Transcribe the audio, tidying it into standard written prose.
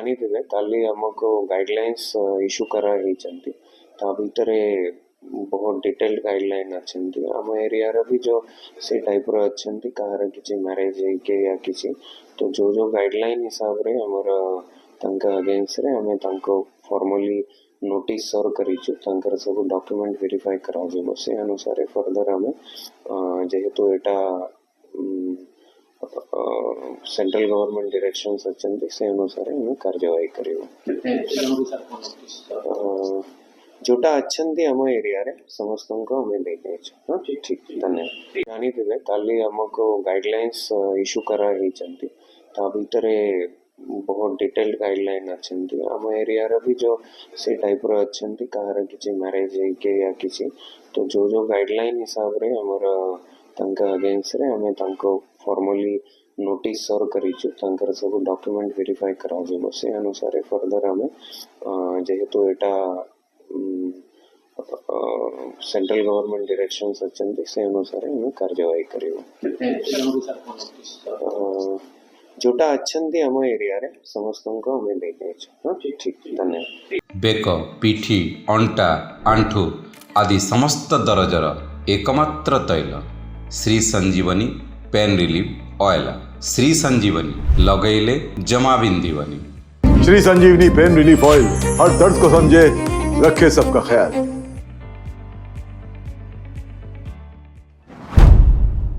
ଜାଣିଥିବେ କାଲି ଆମକୁ ଗାଇଡଲାଇନ୍ସ ଇସ୍ୟୁ କରାହେଇଛନ୍ତି। ତା ଭିତରେ ବହୁତ ଡିଟେଲ୍ଡ ଗାଇଡଲାଇନ୍ ଅଛନ୍ତି। ଆମ ଏରିଆର ବି ଯେଉଁ ସେ ଟାଇପ୍ର ଅଛନ୍ତି, କାହାର କିଛି ମ୍ୟାରେଜ୍ ହେଇକି ୟା କିଛି, ତ ଯେଉଁ ଗାଇଡଲାଇନ୍ ହିସାବରେ ଆମର ତାଙ୍କ ଅଗେନ୍ଷ୍ଟରେ ଆମେ ତାଙ୍କୁ ଫର୍ମାଲି ନୋଟିସ୍ ସର୍ଭ କରିଛୁ। ତାଙ୍କର ସବୁ ଡକ୍ୟୁମେଣ୍ଟ ଭେରିଫାଏ କରାଯିବ। ସେ ଅନୁସାରେ ଫର୍ଦର ଆମେ ଯେହେତୁ ଏଇଟା सेंट्रल गवर्नमेंट डायरेक्शंस अच्छे से अनुसार हमें कार्यवाही करियो। जोटा अच्छे आम एरिया रे समस्त को हमें देखे। हाँ ठीक धन्यवाद। जानी थे काली आमको गाइडलाइंस इश्यू कराई ता भितर बहुत डिटेल्ड गाइडलाइन अच्छी आम एरिया भी जो से टाइप्र अच्छे कहार किसी मैरेज है या किसी, तो जो गाइडलाइन हिसाब रे हमर तांका अगेंस्ट रे हमें तांको फॉर्मली नोटिस सर्व करिछु। तांकर सब डॉक्यूमेंट वेरीफाई कराजिबो। से अनुसार फर्दर हमें जेहेतु एटा सेंट्रल गवर्नमेंट डायरेक्शंस अच्छे से अनुसार हमें कार्यवाही करियो। जोटा अच्छे आम एरिया रे समस्त को हमें देखे। हाँ ठीक धन्यवाद। बेक पिठी अंटा आंठू आदि समस्त दरजर एकमात्र तैल श्री संजीवनी पेन रिलीफ ऑयल। श्री संजीवनी लगैले जमा बिंदीवनी। श्री संजीवनी पेन रिलीफ ऑयल हर दर्द को समझे, रखे सबका ख्याल।